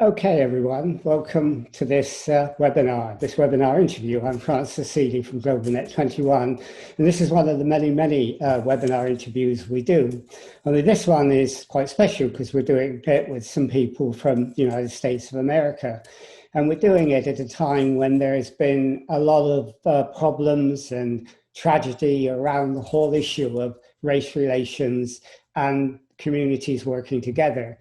Okay, everyone, welcome to this webinar interview. I'm Francis Seeley from GlobalNet 21, and this is one of the many webinar interviews we do. Only this one is quite special because we're doing it with some people from the United States of America. And we're doing it at a time when there has been a lot of problems and tragedy around the whole issue of race relations and communities working together.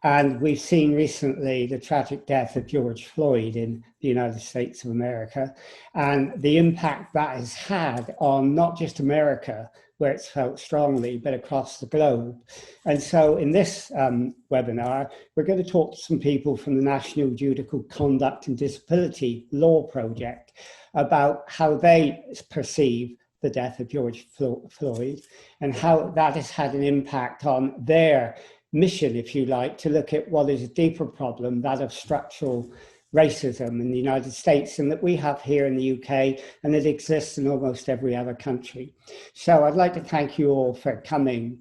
And we've seen recently the tragic death of George Floyd in the United States of America and the impact that has had on not just America, where it's felt strongly, but across the globe. And so in this webinar, we're going to talk to some people from the National Judicial Conduct and Disability Law Project about how they perceive the death of George Floyd and how that has had an impact on their mission, if you like, to look at what is a deeper problem, that of structural racism in the United States, and that we have here in the UK, and it exists in almost every other country. So I'd like to thank you all for coming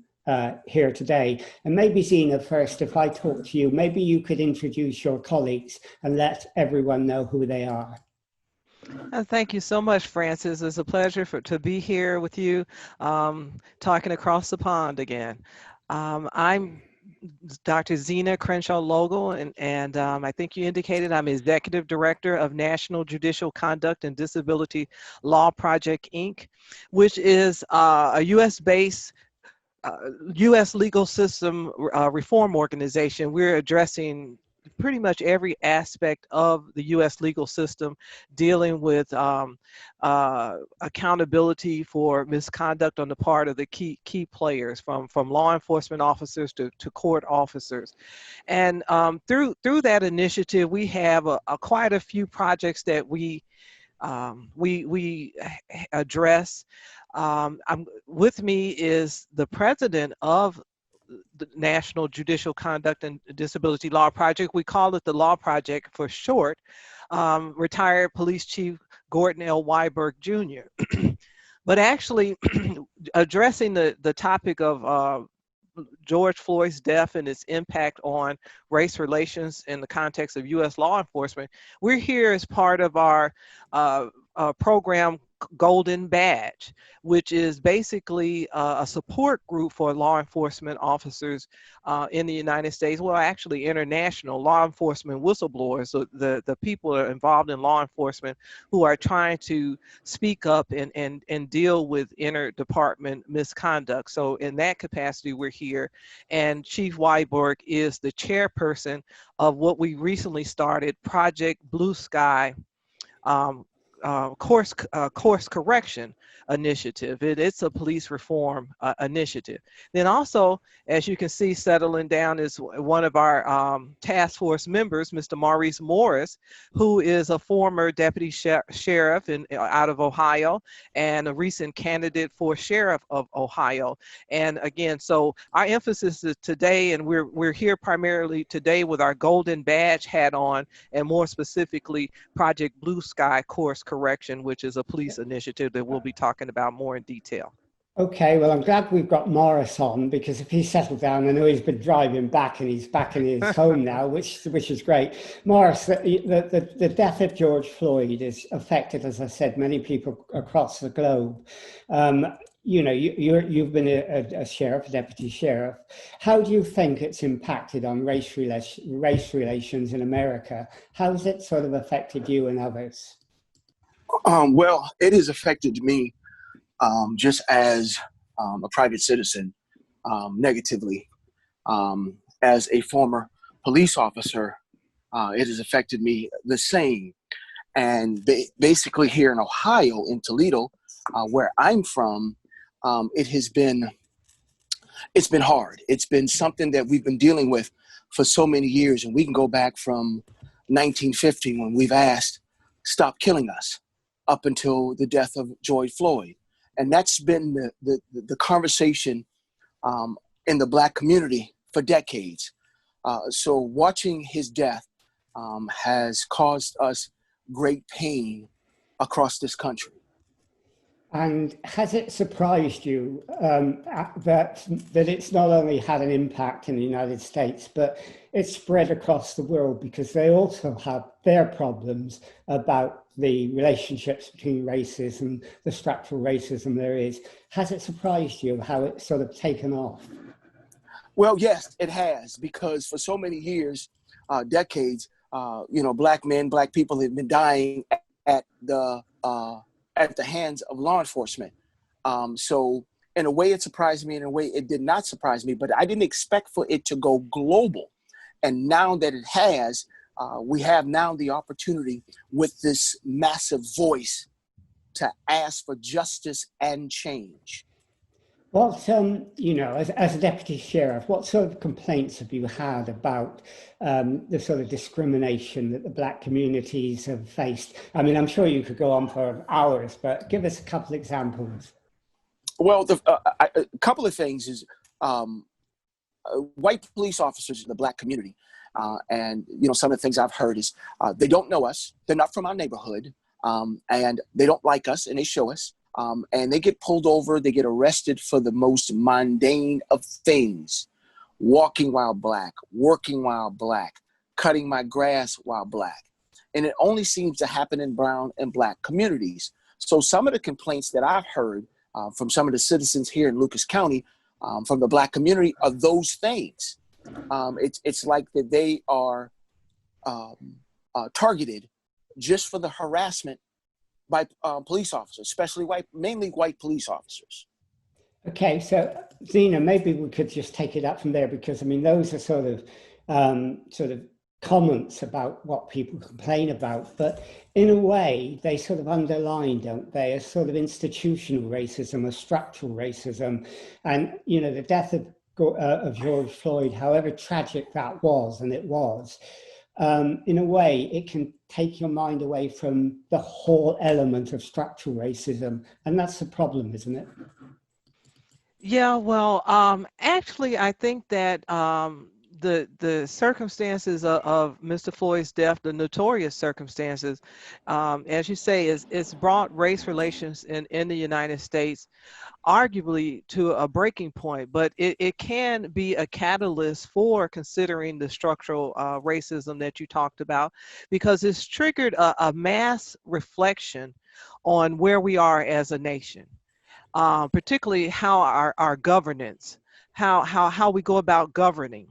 here today. And maybe Zena, first, if I talk to you, maybe you could introduce your colleagues and let everyone know who they are. Thank you so much, Francis. It's a pleasure to be here with you, talking across the pond again. I'm Dr. Zena Crenshaw-Logal, and I think you indicated I'm Executive Director of National Judicial Conduct and Disability Law Project, Inc., which is a US-based U.S. legal system reform organization. We're addressing pretty much every aspect of the U.S. legal system, dealing with accountability for misconduct on the part of the key players, from law enforcement officers to court officers. And through that initiative, we have quite a few projects that we address. With me is the president of the National Judicial Conduct and Disability Law Project. We call it the Law Project for short. Retired Police Chief Gordon L. Wiborg Jr. But actually, addressing the topic of George Floyd's death and its impact on race relations in the context of U.S. law enforcement, we're here as part of our program Golden Badge, which is basically a support group for law enforcement officers in the United States, well, actually international law enforcement whistleblowers, so the people that are involved in law enforcement who are trying to speak up and deal with inter-department misconduct. So in that capacity, we're here. And Chief Wiborg is the chairperson of what we recently started, Project Blue Sky course correction initiative. It's a police reform initiative. Then also, as you can see, settling down is one of our task force members, Mr. Maurice Morris, who is a former deputy sheriff out of Ohio and a recent candidate for sheriff of Ohio. And again, so our emphasis is today, and we're here primarily today with our Golden Badge hat on, and more specifically, Project Blue Sky Course Correction, which is a police initiative that we'll be talking about more in detail. Okay, well, I'm glad we've got Morris on, because if he's settled down, I know he's been driving back and he's back in his home now, which is great. Morris, the death of George Floyd has affected, as I said, many people across the globe. You know, you've been a sheriff, a deputy sheriff. How do you think it's impacted on race relations in America? How has it sort of affected you and others? Well, it has affected me just as a private citizen negatively. As a former police officer, it has affected me the same. And basically here in Ohio, in Toledo, where I'm from, it's been hard. It's been something that we've been dealing with for so many years. And we can go back from 1950 when we've asked, stop killing us, up until the death of George Floyd. And that's been the conversation in the Black community for decades. So watching his death has caused us great pain across this country. And has it surprised you that it's not only had an impact in the United States, but it's spread across the world, because they also have their problems about the relationships between races and the structural racism there is? Has it surprised you how it's sort of taken off? Well, yes, it has, because for so many years, decades, black men, black people have been dying at the hands of law enforcement. So in a way it surprised me, in a way it did not surprise me, but I didn't expect for it to go global. And now that it has, we have now the opportunity with this massive voice to ask for justice and change. What, as a deputy sheriff, what sort of complaints have you had about the sort of discrimination that the black communities have faced? I mean, I'm sure you could go on for hours, but give us a couple examples. Well, a couple of things is white police officers in the black community. And some of the things I've heard is they don't know us. They're not from our neighborhood. And they don't like us, and they show us. And they get pulled over, they get arrested for the most mundane of things. Walking while black, working while black, cutting my grass while black. And it only seems to happen in brown and black communities. So some of the complaints that I've heard from some of the citizens here in Lucas County, from the black community, are those things. It's like that they are targeted just for the harassment by police officers, especially mainly white police officers. Okay, so Zena, maybe we could just take it up from there, because I mean those are sort of comments about what people complain about, but in a way they sort of underline, don't they, a sort of institutional racism, a structural racism, and the death of George Floyd, however tragic that was, and it was. In a way, it can take your mind away from the whole element of structural racism. And that's the problem, isn't it? Yeah, well, actually, I think that the circumstances of Mr. Floyd's death, the notorious circumstances, as you say, it's brought race relations in the United States arguably to a breaking point, but it can be a catalyst for considering the structural racism that you talked about, because it's triggered a mass reflection on where we are as a nation, particularly how our governance, how we go about governing,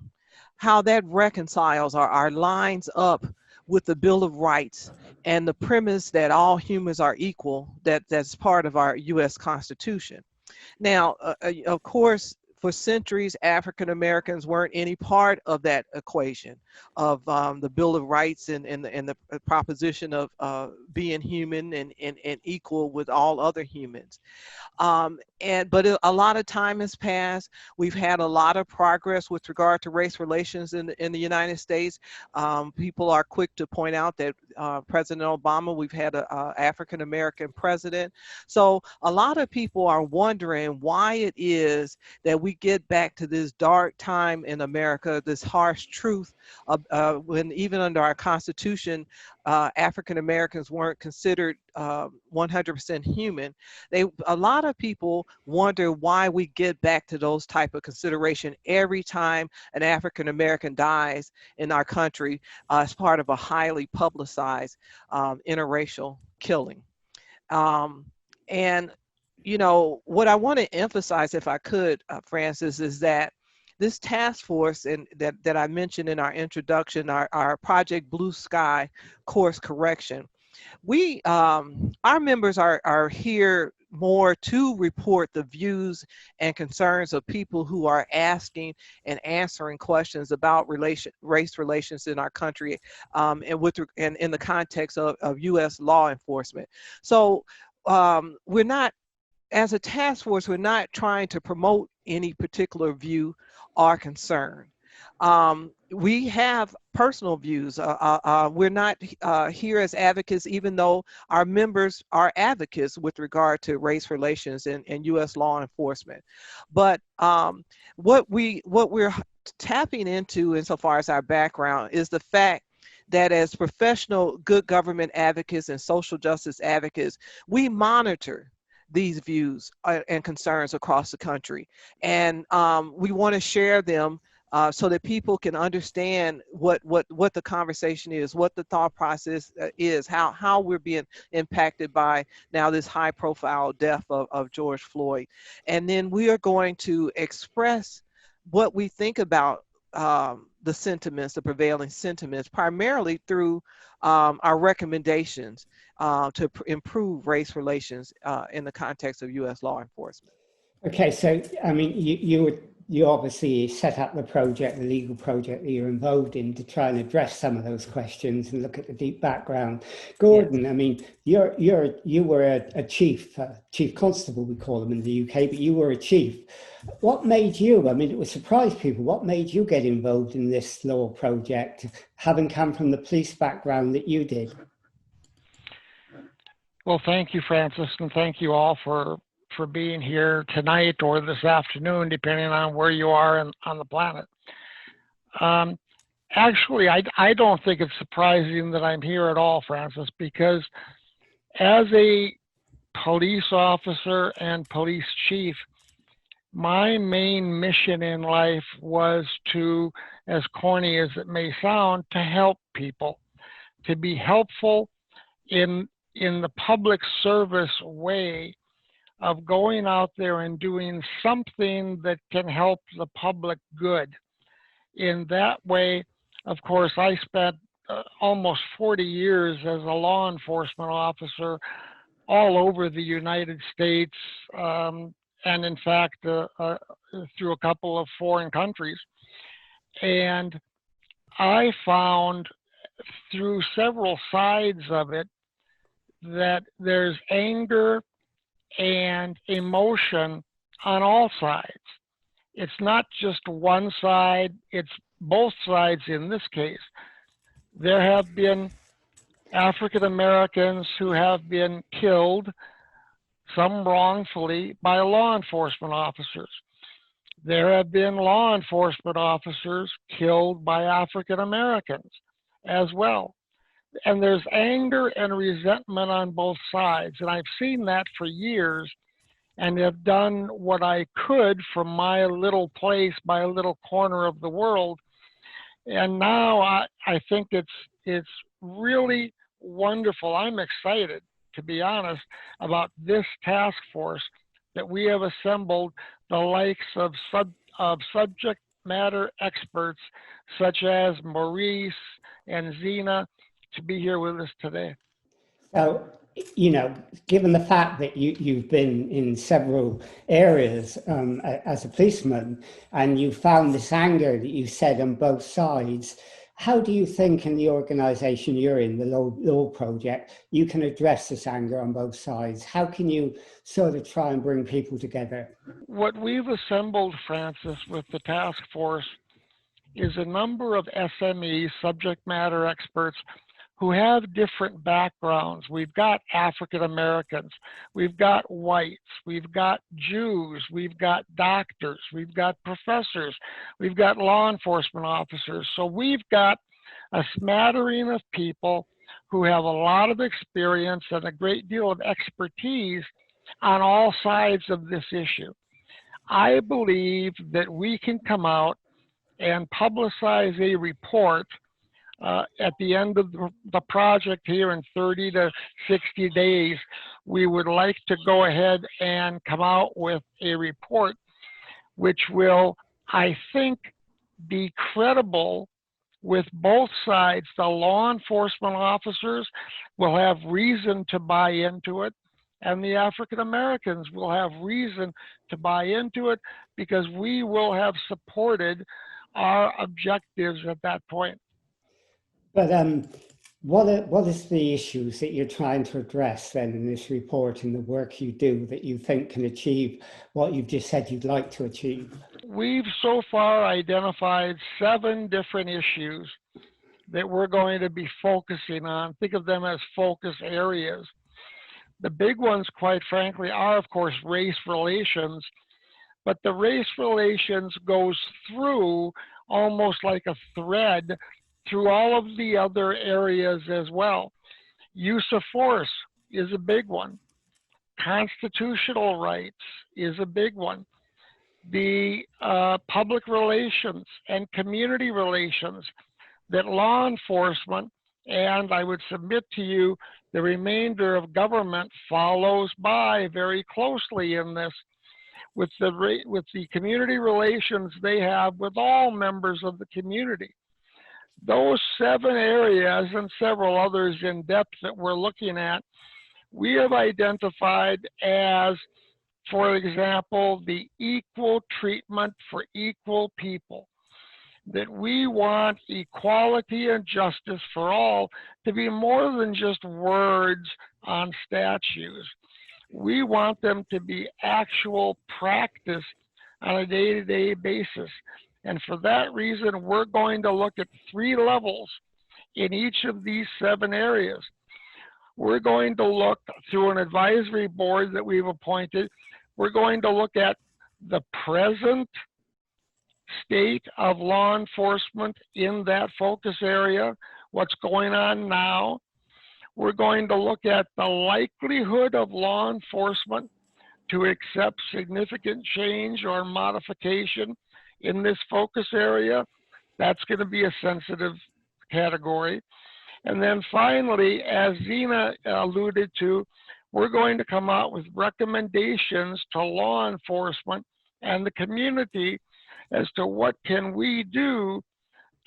how that reconciles our lines up with the Bill of Rights and the premise that all humans are equal, that's part of our U.S. Constitution. Now, of course, for centuries, African Americans weren't any part of that equation of the Bill of Rights and the proposition of being human and equal with all other humans. But a lot of time has passed. We've had a lot of progress with regard to race relations in the United States. People are quick to point out that President Obama, we've had an African American president. So a lot of people are wondering why it is that we get back to this dark time in America, this harsh truth when even under our Constitution, African Americans weren't considered 100% human. A lot of people wonder why we get back to those type of consideration every time an African American dies in our country as part of a highly publicized interracial killing. And what I want to emphasize, if I could, Francis, is that this task force that I mentioned in our introduction, our Project Blue Sky course correction, our members are here more to report the views and concerns of people who are asking and answering questions about race relations in our country, and in the context of U.S. law enforcement. So we're not, as a task force, we're not trying to promote any particular view or concern. We have personal views. We're not here as advocates, even though our members are advocates with regard to race relations and U.S. law enforcement. But what we're tapping into, insofar as our background, is the fact that as professional good government advocates and social justice advocates, we monitor these views and concerns across the country. And we want to share them so that people can understand what the conversation is, what the thought process is, how we're being impacted by now this high profile death of George Floyd. And then we are going to express what we think about the sentiments, the prevailing sentiments, primarily through our recommendations to improve race relations in the context of U.S. law enforcement. Okay, so I mean, you obviously set up the project, the legal project that you're involved in, to try and address some of those questions and look at the deep background. Gordon, yes. I mean, you were a chief constable, we call them in the UK, but you were a chief. What made you? I mean, it would surprise people. What made you get involved in this law project, having come from the police background that you did? Well, thank you, Francis, and thank you all for being here tonight or this afternoon, depending on where you are on the planet. Actually, I don't think it's surprising that I'm here at all, Francis, because as a police officer and police chief, my main mission in life was to, as corny as it may sound, to help people, to be helpful in the public service way of going out there and doing something that can help the public good. In that way, of course, I spent almost 40 years as a law enforcement officer all over the United States, and in fact, through a couple of foreign countries. And I found through several sides of it that there's anger and emotion on all sides. It's not just one side, it's both sides in this case. There have been African Americans who have been killed, some wrongfully, by law enforcement officers. There have been law enforcement officers killed by African Americans as well. And there's anger and resentment on both sides. And I've seen that for years and have done what I could from my little place, my little corner of the world. And now I think it's really wonderful. I'm excited, to be honest, about this task force that we have assembled, the likes of subject matter experts such as Maurice and Zena, to be here with us today. So, you know, given the fact that you've been in several areas as a policeman, and you found this anger that you said on both sides, how do you think in the organization you're in, the Law Project, you can address this anger on both sides? How can you sort of try and bring people together? What we've assembled, Francis, with the task force is a number of SMEs, subject matter experts, who have different backgrounds. We've got African Americans, we've got whites, we've got Jews, we've got doctors, we've got professors, we've got law enforcement officers. So we've got a smattering of people who have a lot of experience and a great deal of expertise on all sides of this issue. I believe that we can come out and publicize a report at the end of the project here in 30 to 60 days. We would like to go ahead and come out with a report which will, I think, be credible with both sides. The law enforcement officers will have reason to buy into it, and the African Americans will have reason to buy into it because we will have supported our objectives at that point. But what is the issues that you're trying to address then in this report and the work you do that you think can achieve what you've just said you'd like to achieve? We've so far identified 7 different issues that we're going to be focusing on. Think of them as focus areas. The big ones, quite frankly, are, of course, race relations, but the race relations goes through almost like a thread through all of the other areas as well. Use of force is a big one. constitutional rights is a big one. The public relations and community relations that law enforcement, and I would submit to you, the remainder of government follows by very closely in this, with the community relations they have with all members of the community. Those 7 areas and several others in depth that we're looking at, we have identified as, for example, the equal treatment for equal people. That we want equality and justice for all to be more than just words on statues. We want them to be actual practice on a day-to-day basis. And for that reason, we're going to look at 3 levels in each of these 7 areas. We're going to look through an advisory board that we've appointed. We're going to look at the present state of law enforcement in that focus area, what's going on now. We're going to look at the likelihood of law enforcement to accept significant change or modification in this focus area. That's going to be a sensitive category. And then finally, as Zena alluded to, we're going to come out with recommendations to law enforcement and the community as to what can we do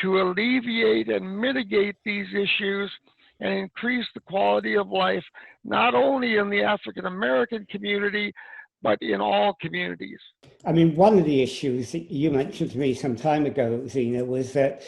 to alleviate and mitigate these issues and increase the quality of life, not only in the African American community, but in all communities. I mean, one of the issues that you mentioned to me some time ago, Zena, was that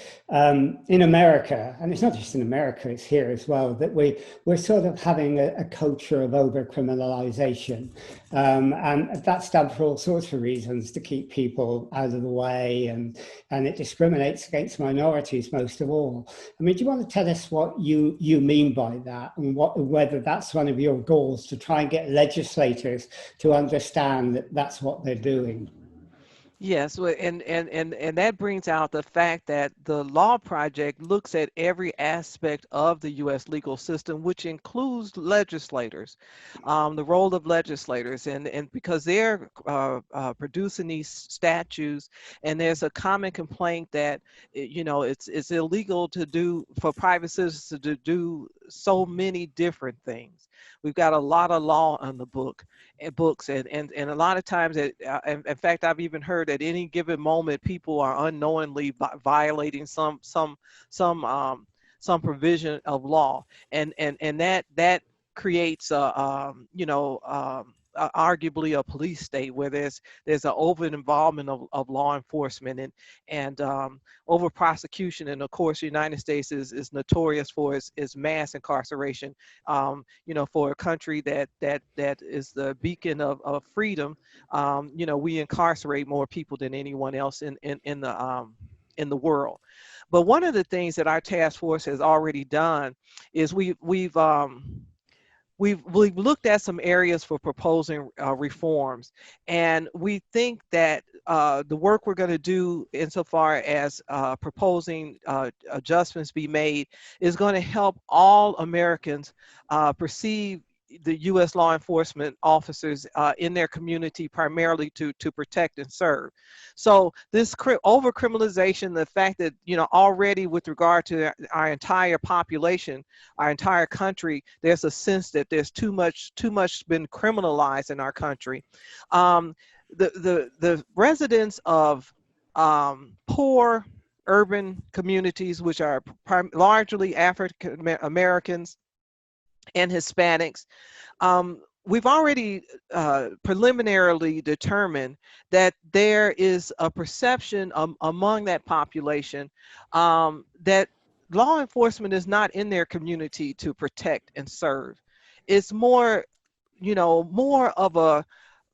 in America, and it's not just in America, it's here as well, that we're sort of having a culture of overcriminalization. And that's done for all sorts of reasons, to keep people out of the way, and it discriminates against minorities most of all. I mean, do you want to tell us what you mean by that, and whether that's one of your goals, to try and get legislators to understand that that's what they're doing? Yes, and that brings out the fact that the Law Project looks at every aspect of the U.S. legal system, which includes legislators, the role of legislators, and because they're producing these statutes, and there's a common complaint that it's illegal for private citizens to do so many different things. We've got a lot of law on the books, and a lot of times, in fact, I've even heard at any given moment, people are unknowingly violating some provision of law, and that creates arguably a police state where there's an over involvement of law enforcement and over prosecution. And of course, the United States is notorious for its mass incarceration. For a country that is the beacon of freedom, we incarcerate more people than anyone else in the world. But one of the things that our task force has already done is we've looked at some areas for proposing reforms, and we think that the work we're going to do insofar as proposing adjustments be made is going to help all Americans perceive the U.S. law enforcement officers in their community primarily to protect and serve. So this overcriminalization, the fact that already with regard to our entire population, our entire country, there's a sense that there's too much been criminalized in our country. The residents of poor urban communities, which are largely African Americans and Hispanics, we've already preliminarily determined that there is a perception among that population that law enforcement is not in their community to protect and serve. It's more of a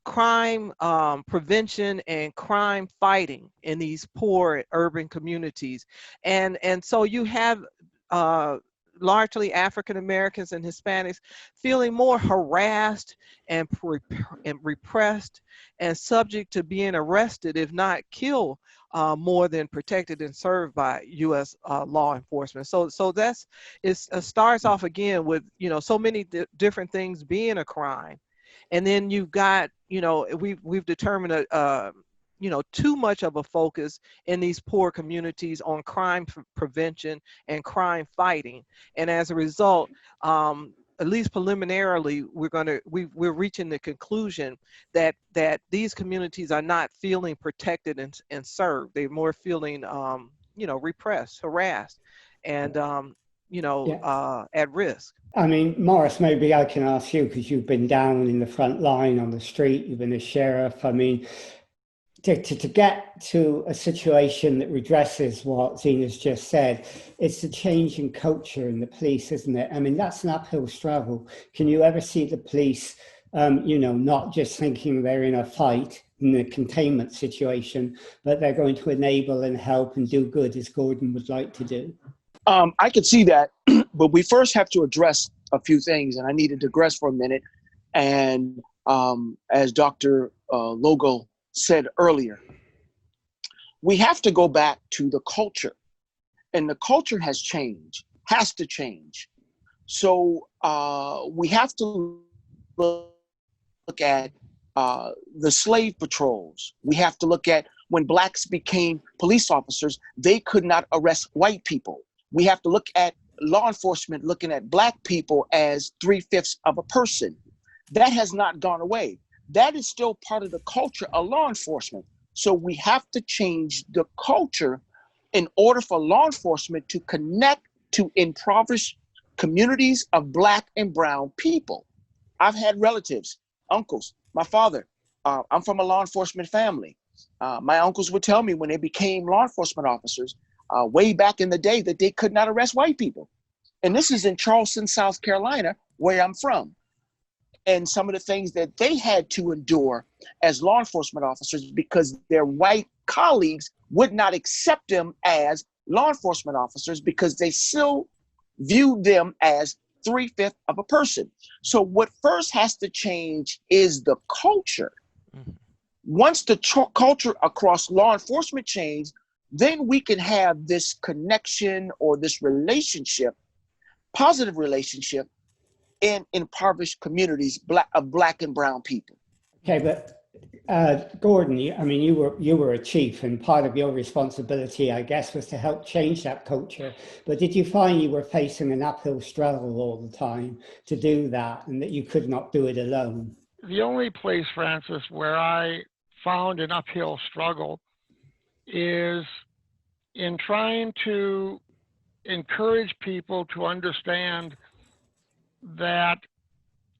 crime prevention and crime fighting in these poor urban communities, and so you have largely African Americans and Hispanics feeling more harassed and repressed and subject to being arrested, if not killed, more than protected and served by U.S. Law enforcement. So it starts off again with so many different things being a crime, And then you've got, you know, we've determined you know, too much of a focus in these poor communities on crime prevention and crime fighting. And as a result, at least preliminarily, we're reaching the conclusion that these communities are not feeling protected and served. They're more feeling, you know, repressed, harassed, and you know, at risk. I mean, Morris, maybe I can ask you, because you've been down in the front line on the street, you've been a sheriff. I mean, to get to a situation that redresses what Zina's just said, it's a change in culture in the police, isn't it? I mean, that's an uphill struggle. Can you ever see the police, you know, not just thinking they're in a fight, in a containment situation, but they're going to enable and help and do good, as Gordon would like to do? I could see that, but we first have to address a few things, and I need to digress for a minute. And as Dr. Logo said earlier, we have to go back to the culture, and the culture has to change. So we have to look at the slave patrols. We have to look at when blacks became police officers, they could not arrest white people. We have to look at law enforcement looking at black people as 3/5 of a person. That has not gone away. That is still part of the culture of law enforcement. So we have to change the culture in order for law enforcement to connect to impoverished communities of black and brown people. I've had relatives, uncles, my father. I'm from a law enforcement family. My uncles would tell me when they became law enforcement officers way back in the day that they could not arrest white people. And this is in Charleston, South Carolina, where I'm from. And some of the things that they had to endure as law enforcement officers because their white colleagues would not accept them as law enforcement officers because they still viewed them as 3/5 of a person. So what first has to change is the culture. Once the culture across law enforcement changes, then we can have this connection or this relationship, positive relationship, in impoverished communities of black and brown people. Okay, but Gordon, I mean, you were a chief, and part of your responsibility, I guess, was to help change that culture. But did you find you were facing an uphill struggle all the time to do that, and that you could not do it alone? The only place, Francis, where I found an uphill struggle is in trying to encourage people to understand that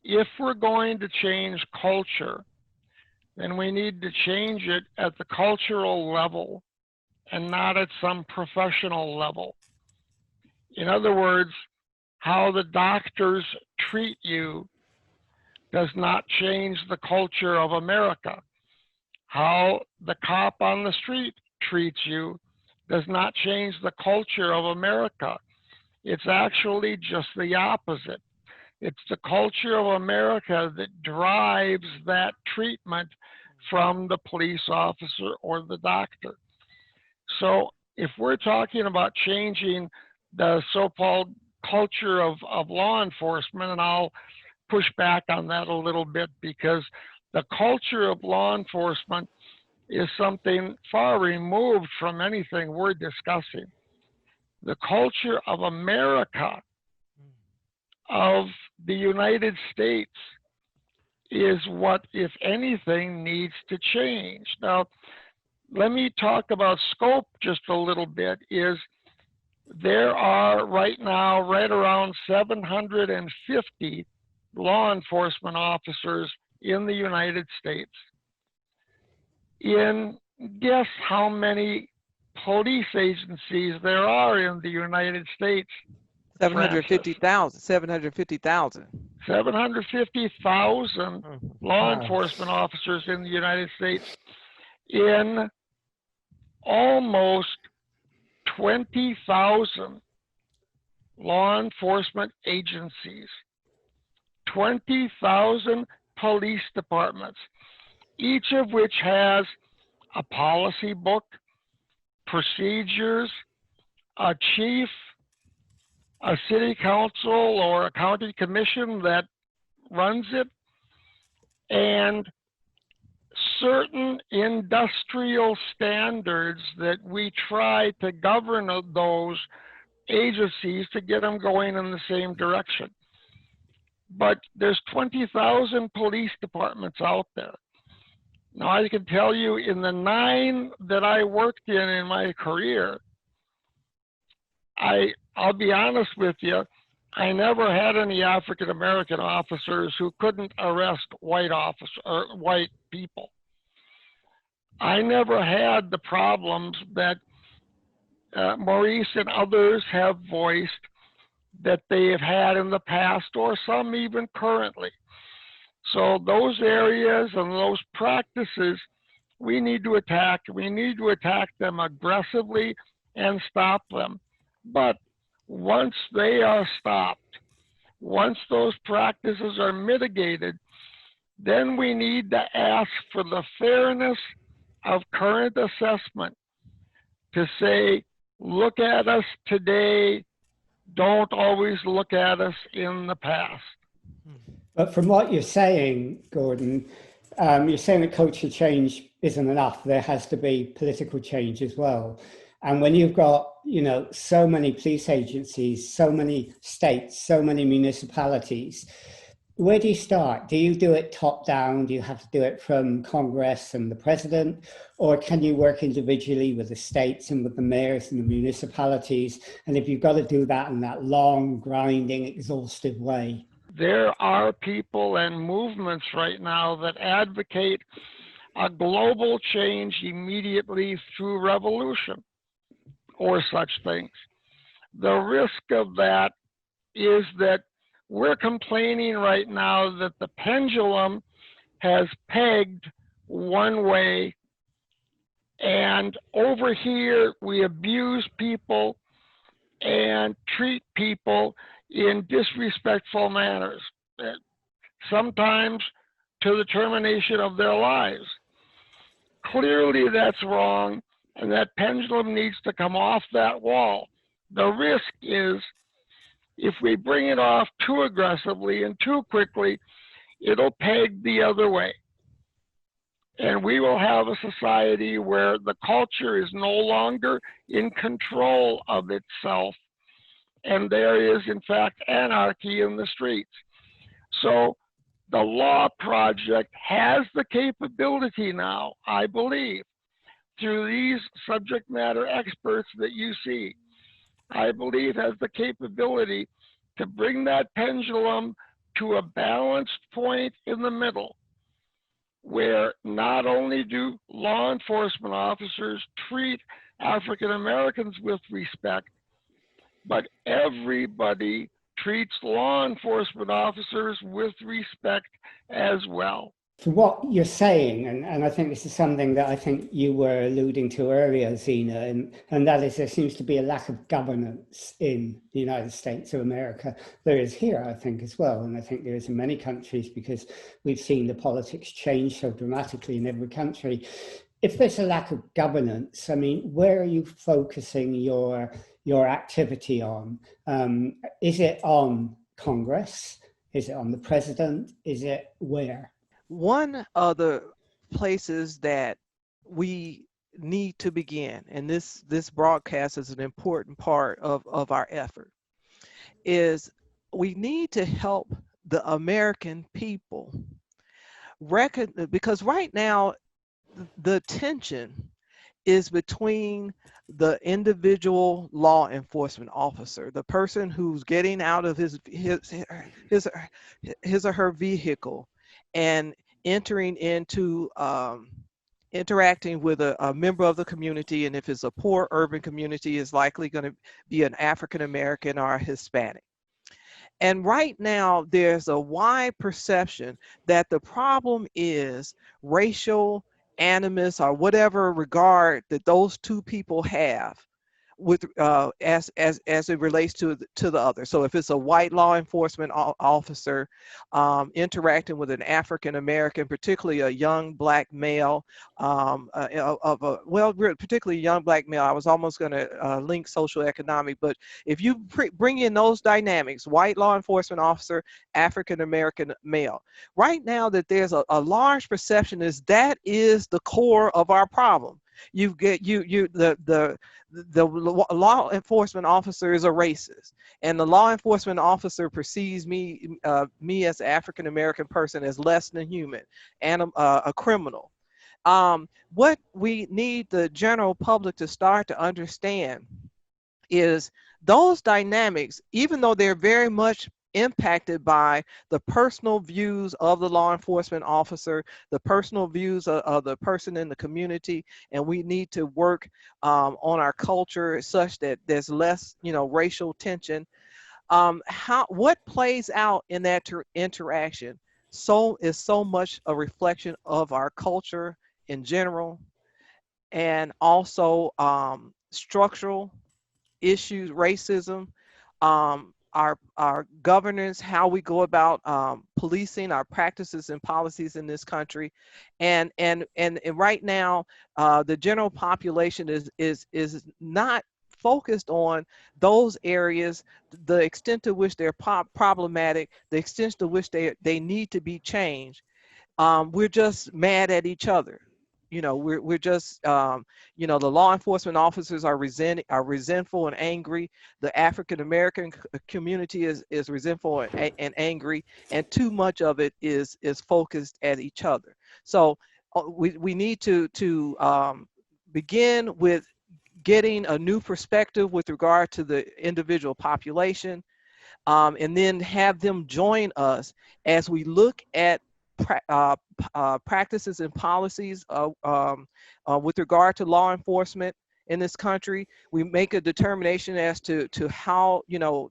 if we're going to change culture, then we need to change it at the cultural level and not at some professional level. In other words, how the doctors treat you does not change the culture of America. How the cop on the street treats you does not change the culture of America. It's actually just the opposite. It's the culture of America that drives that treatment from the police officer or the doctor. So if we're talking about changing the so-called culture of law enforcement, and I'll push back on that a little bit because the culture of law enforcement is something far removed from anything we're discussing. The culture of America, of the United States, is what, if anything, needs to change. Now, let me talk about scope just a little bit. There are right now right around 750 law enforcement officers in the United States. Guess how many police agencies there are in the United States? 750,000. 750,000. 750,000 law enforcement officers in the United States in almost 20,000 law enforcement agencies, 20,000 police departments, each of which has a policy book, procedures, a chief, a city council or a county commission that runs it, and certain industrial standards that we try to govern those agencies to get them going in the same direction. But there's 20,000 police departments out there. Now, I can tell you, in the 9 that I worked in my career, I'll be honest with you, I never had any African American officers who couldn't arrest white people. I never had the problems that Maurice and others have voiced that they have had in the past, or some even currently. So those areas and those practices, we need to attack. We need to attack them aggressively and stop them. But once they are stopped, once those practices are mitigated, then we need to ask for the fairness of current assessment to say, look at us today, don't always look at us in the past. But from what you're saying, Gordon, you're saying that culture change isn't enough. There has to be political change as well. And when you've got, you know, so many police agencies, so many states, so many municipalities, where do you start? Do you do it top down? Do you have to do it from Congress and the president? Or can you work individually with the states and with the mayors and the municipalities? And if you've got to do that in that long, grinding, exhaustive way? There are people and movements right now that advocate a global change immediately through revolution or such things. The risk of that is that we're complaining right now that the pendulum has pegged one way, and over here we abuse people and treat people in disrespectful manners, sometimes to the termination of their lives. Clearly that's wrong, and that pendulum needs to come off that wall. The risk is, if we bring it off too aggressively and too quickly, it'll peg the other way. And we will have a society where the culture is no longer in control of itself, and there is, in fact, anarchy in the streets. So the Law Project has the capability now, I believe, through these subject matter experts that you see, I believe has the capability to bring that pendulum to a balanced point in the middle, where not only do law enforcement officers treat African Americans with respect, but everybody treats law enforcement officers with respect as well. So what you're saying, and I think this is something that I think you were alluding to earlier, Zena, and that is there seems to be a lack of governance in the United States of America. There is here, I think, as well, and I think there is in many countries, because we've seen the politics change so dramatically in every country. If there's a lack of governance, I mean, where are you focusing your activity on? Is it on Congress? Is it on the president? Is it where? One of the places that we need to begin, and this broadcast is an important part of our effort, is we need to help the American people because right now the tension is between the individual law enforcement officer, the person who's getting out of his or her vehicle and entering into interacting with a member of the community, and if it's a poor urban community, is likely going to be an African American or a Hispanic. And right now, there's a wide perception that the problem is racial animus or whatever regard that those two people have with as it relates to the other. So if it's a white law enforcement officer interacting with an African American, particularly a young black male, particularly a young black male, I was almost going to link social economic, but if you bring in those dynamics, white law enforcement officer, African American male, right now that there's a large perception that is the core of our problem. You get the law enforcement officer is a racist, and the law enforcement officer perceives me as an African American person as less than human and a criminal. What we need the general public to start to understand is those dynamics, even though they're very much impacted by the personal views of the law enforcement officer, the personal views of the person in the community, and we need to work on our culture such that there's less, racial tension. What plays out in that interaction is so much a reflection of our culture in general, and also structural issues, racism, our governance, how we go about policing, our practices and policies in this country, and right now the general population is not focused on those areas, the extent to which they're problematic, the extent to which they need to be changed. We're just mad at each other. We're just, the law enforcement officers are resentful and angry. The African American community is resentful and angry, and too much of it is focused at each other. So we need to begin with getting a new perspective with regard to the individual population, and then have them join us as we look at practices and policies with regard to law enforcement in this country. We make a determination as to how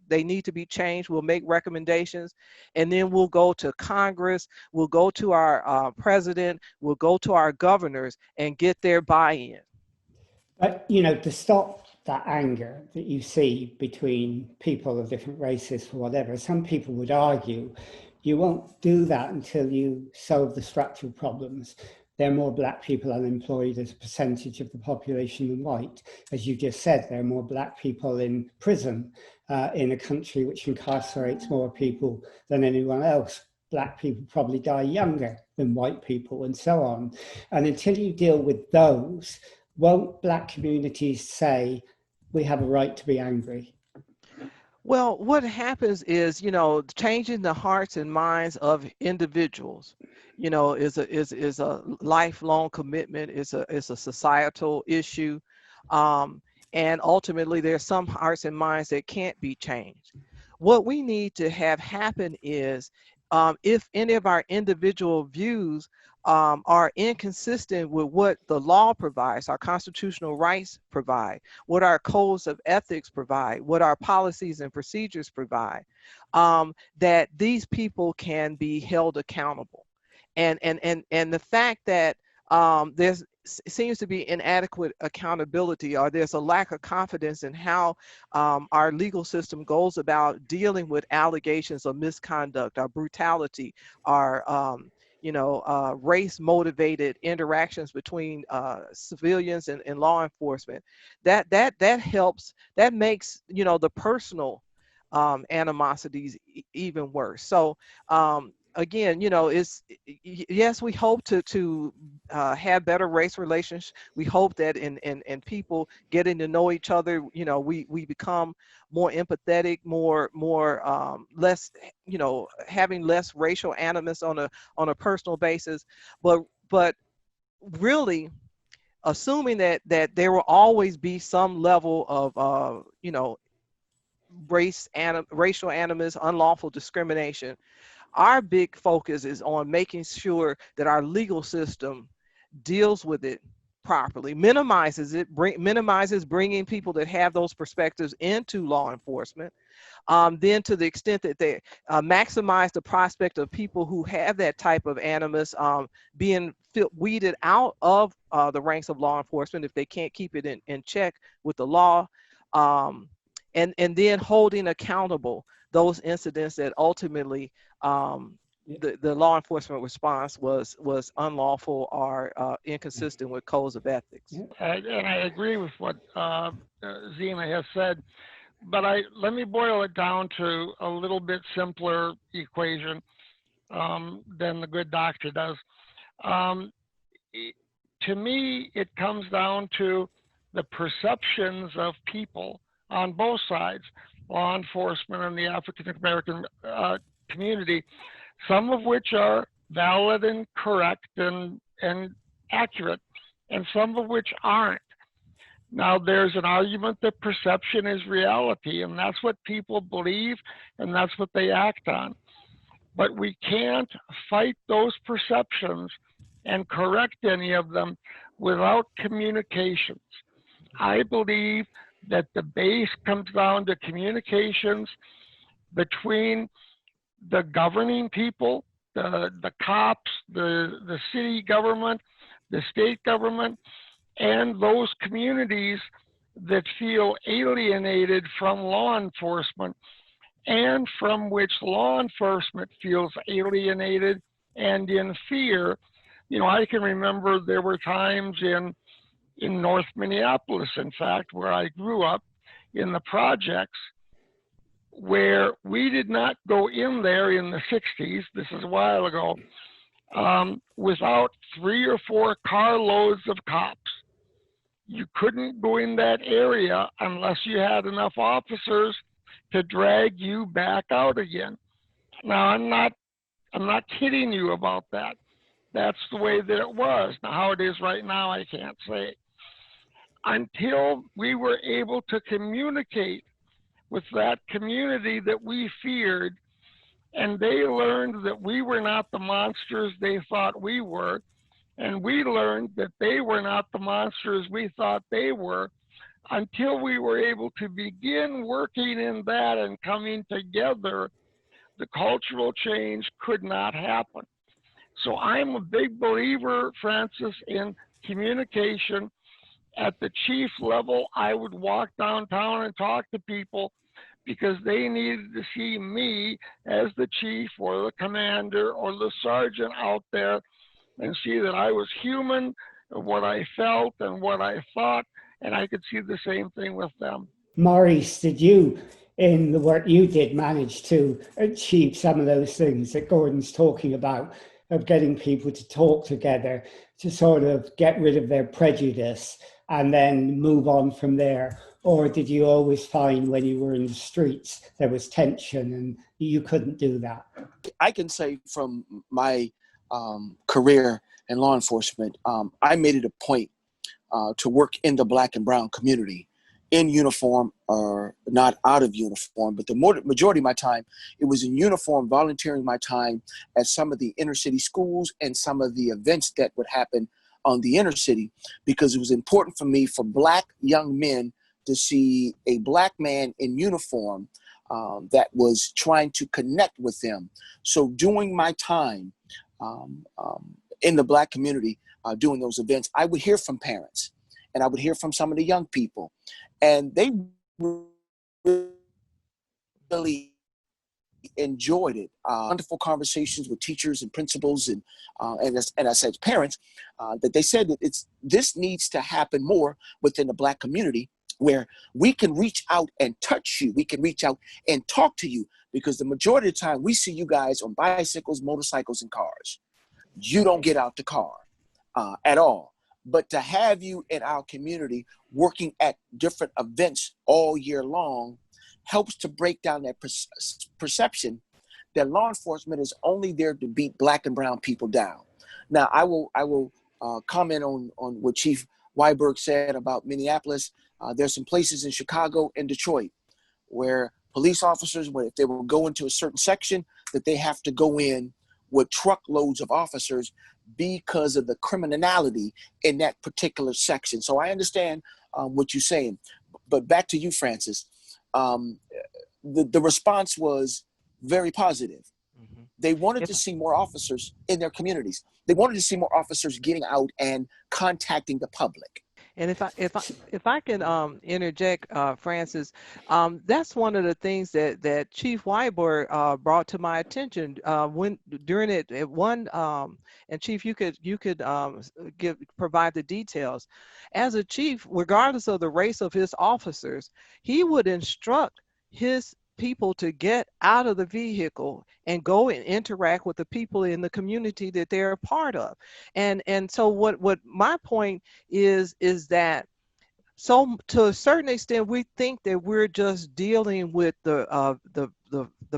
they need to be changed. We'll make recommendations, and then we'll go to Congress, we'll go to our president, we'll go to our governors and get their buy-in. But to stop that anger that you see between people of different races for whatever, some people would argue you won't do that until you solve the structural problems. There are more black people unemployed as a percentage of the population than white. As you just said, there are more black people in prison in a country which incarcerates more people than anyone else. Black people probably die younger than white people, and so on. And until you deal with those, won't black communities say, we have a right to be angry? Well, what happens is, changing the hearts and minds of individuals, is a lifelong commitment. It's a societal issue, and ultimately, there's some hearts and minds that can't be changed. What we need to have happen is, if any of our individual views are inconsistent with what the law provides, our constitutional rights provide, what our codes of ethics provide, what our policies and procedures provide, that these people can be held accountable. And the fact that there's seems to be inadequate accountability, or there's a lack of confidence in how our legal system goes about dealing with allegations of misconduct, or brutality, or race-motivated interactions between civilians and law enforcement. That helps. That makes the personal animosities even worse. So again, yes, we hope to have better race relations. We hope that in people getting to know each other, we become more empathetic, more less, having less racial animus on a personal basis. But really, assuming that there will always be some level of racial animus, unlawful discrimination, our big focus is on making sure that our legal system deals with it properly, minimizes bringing people that have those perspectives into law enforcement. Then to the extent that they maximize the prospect of people who have that type of animus being weeded out of the ranks of law enforcement if they can't keep it in check with the law. and then holding accountable those incidents that ultimately the law enforcement response was unlawful or inconsistent with codes of ethics. And I agree with what Zena has said, but let me boil it down to a little bit simpler equation than the good doctor does. To me, it comes down to the perceptions of people on both sides, law enforcement and the African American community, some of which are valid and correct and accurate, and some of which aren't. Now, there's an argument that perception is reality, and that's what people believe, and that's what they act on. But we can't fight those perceptions and correct any of them without communications. I believe that the base comes down to communications between the governing people, the cops, the city government, the state government, and those communities that feel alienated from law enforcement and from which law enforcement feels alienated and in fear. You know, I can remember there were times in North Minneapolis, in fact, where I grew up, in the projects, where we did not go in there in the 60s, this is a while ago, without 3 or 4 carloads of cops. You couldn't go in that area unless you had enough officers to drag you back out again. Now, I'm not kidding you about that. That's the way that it was. Now, how it is right now, I can't say. Until we were able to communicate with that community that we feared, and they learned that we were not the monsters they thought we were, and we learned that they were not the monsters we thought they were, until we were able to begin working in that and coming together, the cultural change could not happen. So I'm a big believer, Francis, in communication. At the chief level, I would walk downtown and talk to people because they needed to see me as the chief or the commander or the sergeant out there and see that I was human, and what I felt and what I thought, and I could see the same thing with them. Maurice, did you, in the work you did, manage to achieve some of those things that Gordon's talking about, of getting people to talk together, to sort of get rid of their prejudice and then move on from there? Or did you always find when you were in the streets there was tension and you couldn't do that? I can say from my career in law enforcement, I made it a point to work in the Black and brown community, in uniform or not out of uniform, but the majority of my time, it was in uniform, volunteering my time at some of the inner city schools and some of the events that would happen on the inner city, because it was important for me, for Black young men, to see a Black man in uniform that was trying to connect with them. So during my time in the Black community, doing those events, I would hear from parents and I would hear from some of the young people, and they really enjoyed it. Wonderful conversations with teachers and principals and I said to parents that they said that this needs to happen more within the Black community, where we can reach out and touch you. We can reach out and talk to you, because the majority of the time we see you guys on bicycles, motorcycles, and cars. You don't get out the car at all. But to have you in our community working at different events all year long helps to break down that perception that law enforcement is only there to beat Black and brown people down. Now, I will comment on what Chief Wiborg said about Minneapolis. There's some places in Chicago and Detroit where police officers, if they will go into a certain section, that they have to go in with truckloads of officers because of the criminality in that particular section. So I understand what you're saying. But back to you, Francis. The response was very positive. Mm-hmm. They wanted to see more officers in their communities. They wanted to see more officers getting out and contacting the public. And if I can interject, Francis, that's one of the things that Chief Wiborg brought to my attention when during it at one. And Chief, you could provide the details. As a chief, regardless of the race of his officers, he would instruct his people to get out of the vehicle and go and interact with the people in the community that they're a part of. And so what my point is that, so to a certain extent, we think that we're just dealing with the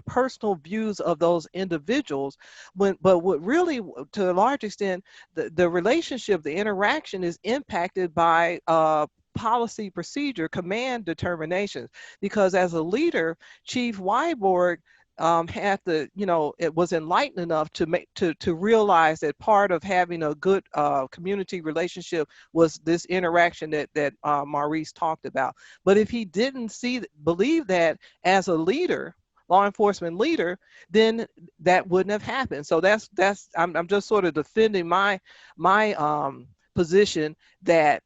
personal views of those individuals, but what really, to a large extent, the relationship, the interaction is impacted by policy, procedure, command determinations. Because as a leader, Chief Wiborg had to, it was enlightened enough to realize that part of having a good community relationship was this interaction that Maurice talked about. But if he didn't believe that as a leader, law enforcement leader, then that wouldn't have happened. So I'm just sort of defending my position that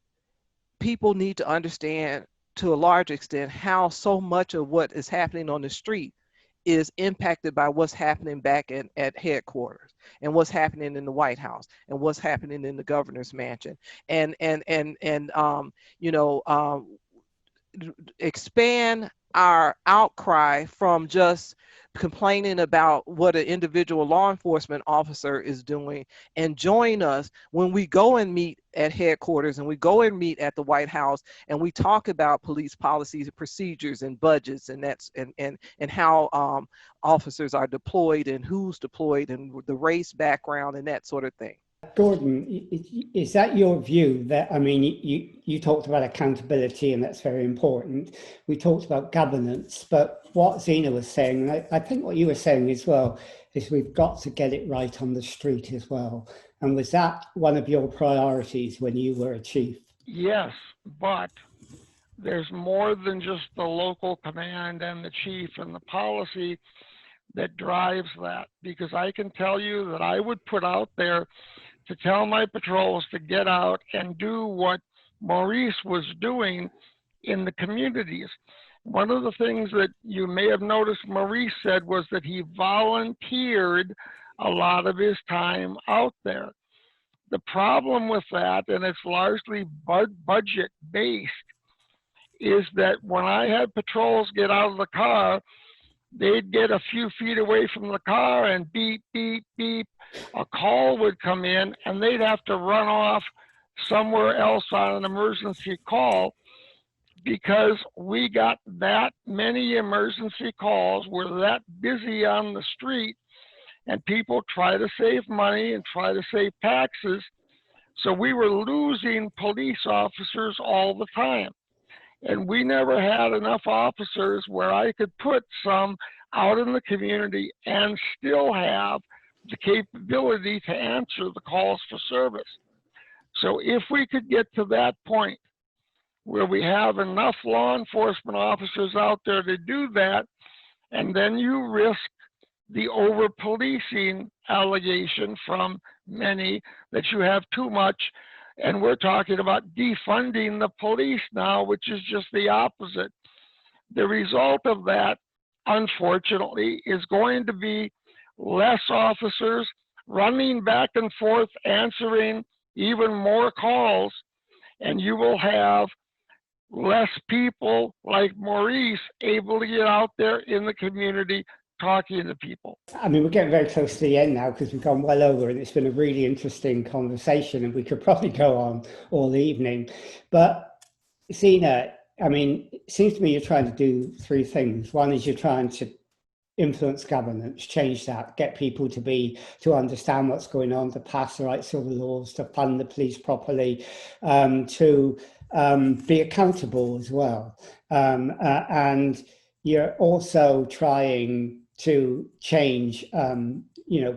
people need to understand to a large extent how so much of what is happening on the street is impacted by what's happening back at headquarters, and what's happening in the White House, and what's happening in the governor's mansion, and expand our outcry from just complaining about what an individual law enforcement officer is doing, and join us when we go and meet at headquarters, and we go and meet at the White House, and we talk about police policies, procedures, and budgets, and how officers are deployed, and who's deployed, and the race background, and that sort of thing. Gordon, is that your view? That, I mean, you talked about accountability, and that's very important. We talked about governance, but what Zena was saying, and I think what you were saying as well, is we've got to get it right on the street as well. And was that one of your priorities when you were a chief? Yes, but there's more than just the local command and the chief and the policy that drives that, because I can tell you that I would put out there to tell my patrols to get out and do what Maurice was doing in the communities. One of the things that you may have noticed Maurice said was that he volunteered a lot of his time out there. The problem with that, and it's largely budget based, is that when I had patrols get out of the car, they'd get a few feet away from the car and beep, beep, beep. A call would come in and they'd have to run off somewhere else on an emergency call, because we got that many emergency calls. We're that busy on the street, and people try to save money and try to save taxes. So we were losing police officers all the time. And we never had enough officers where I could put some out in the community and still have the capability to answer the calls for service. So if we could get to that point where we have enough law enforcement officers out there to do that, and then you risk the over-policing allegation from many that you have too much. And we're talking about defunding the police now, which is just the opposite. The result of that, unfortunately, is going to be less officers running back and forth, answering even more calls, and you will have less people like Maurice able to get out there in the community talking to people. I mean, we're getting very close to the end now because we've gone well over, and it's been a really interesting conversation, and we could probably go on all evening. But Zena, I mean, it seems to me you're trying to do three things. One is you're trying to influence governance, change that, get people to understand what's going on, to pass the right sort of laws, to fund the police properly, to be accountable as well. And you're also trying to change,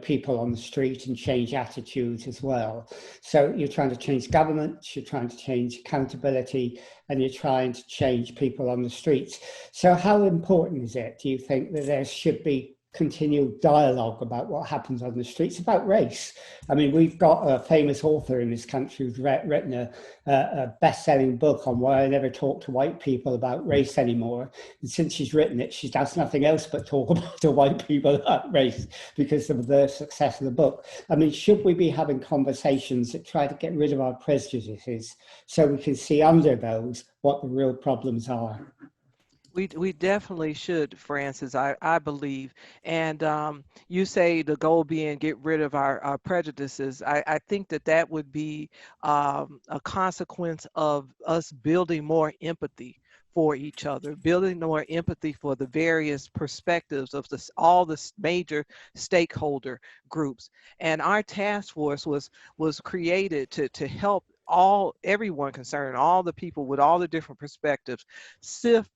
people on the street and change attitudes as well. So you're trying to change government, you're trying to change accountability, and you're trying to change people on the streets. So how important is it, do you think, that there should be continued dialogue about what happens on the streets, about race. I mean, we've got a famous author in this country who's written a best-selling book on why I never talk to white people about race anymore. And since she's written it, she does nothing else but talk about to white people about race because of the success of the book. I mean, should we be having conversations that try to get rid of our prejudices so we can see under those what the real problems are? We definitely should, Francis, I believe. And you say the goal being get rid of our prejudices. I think that would be a consequence of us building more empathy for each other, building more empathy for the various perspectives of all the major stakeholder groups. And our task force was created to help everyone concerned, all the people with all the different perspectives, sift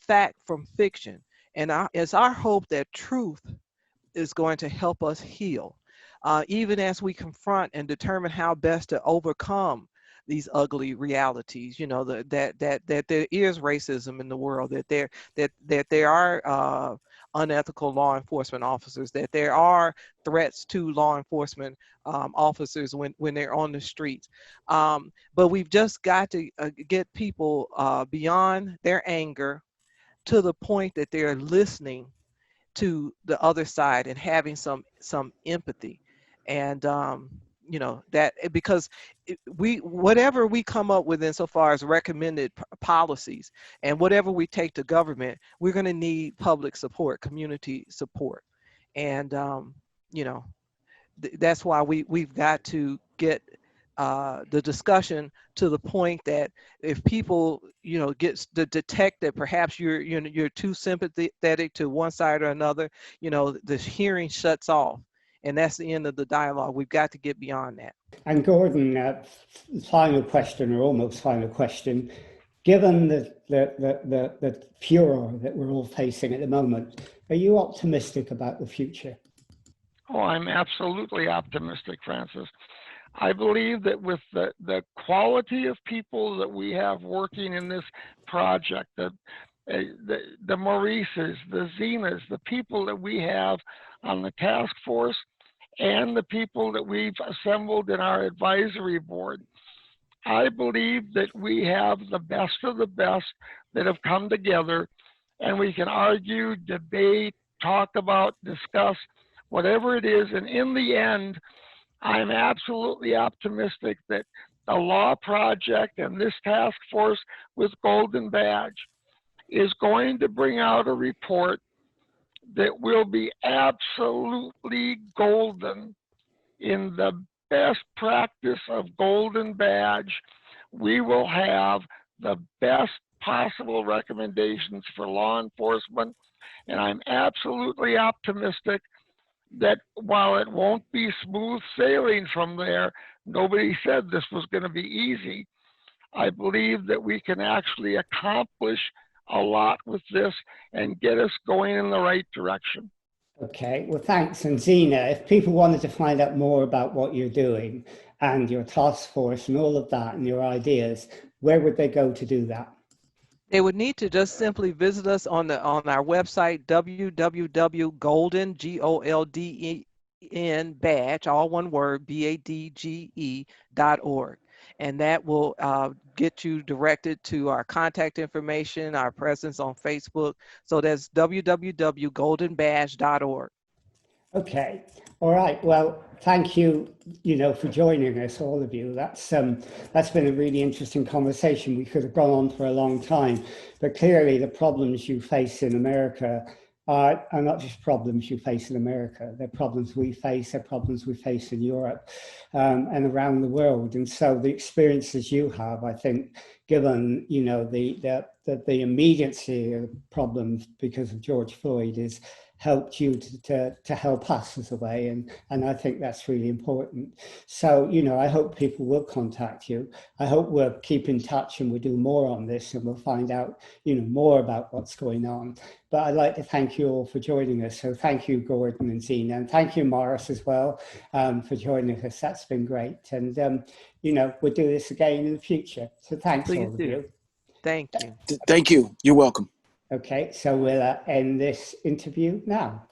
fact from fiction. And it's our hope that truth is going to help us heal, even as we confront and determine how best to overcome these ugly realities. You know, that there is racism in the world, that there are unethical law enforcement officers, that there are threats to law enforcement officers when they're on the streets. But we've just got to get people beyond their anger to the point that they're listening to the other side and having some empathy. And you know, that because whatever we come up with insofar as recommended policies and whatever we take to government, we're going to need public support, community support. And you know, that's why we've got to get the discussion to the point that if people, you know, get to detect that perhaps you're too sympathetic to one side or another, you know, the hearing shuts off, and that's the end of the dialogue. We've got to get beyond that. And Gordon, final question, or almost final question. Given the furor that we're all facing at the moment, are you optimistic about the future? Oh, I'm absolutely optimistic, Francis. I believe that with the quality of people that we have working in this project, the Maurices, the Zenas, the people that we have on the task force, and the people that we've assembled in our advisory board, I believe that we have the best of the best that have come together, and we can argue, debate, talk about, discuss, whatever it is. And in the end, I'm absolutely optimistic that the law project and this task force with Golden Badge is going to bring out a report that will be absolutely golden. In the best practice of Golden Badge, we will have the best possible recommendations for law enforcement. And I'm absolutely optimistic that while it won't be smooth sailing from there, nobody said this was going to be easy. I believe that we can actually accomplish a lot with this and get us going in the right direction. Okay, well, thanks. And Zena, if people wanted to find out more about what you're doing and your task force and all of that and your ideas, where would they go to do that? They would need to just simply visit us on our website, www.golden, GOLDEN, badge, all one word, BADGE.org. And that will get you directed to our contact information, our presence on Facebook. So that's www.goldenbadge.org. Okay. All right. Well, thank you, for joining us, all of you. That's been a really interesting conversation. We could have gone on for a long time, but clearly the problems you face in America are not just problems you face in America. They're problems we face. They're problems we face in Europe and around the world. And so the experiences you have, I think, given the immediacy of problems because of George Floyd, is helped you to help us as a way, and I think that's really important. So I hope people will contact you. I hope we'll keep in touch and we'll do more on this, and we'll find out more about what's going on. But I'd like to thank you all for joining us. So thank you, Gordon and Zena, and thank you, Morris, as well, for joining us. That's been great, and we'll do this again in the future. So thanks, all of you. Thank you. Thank you. You're welcome. Okay, so we'll end this interview now.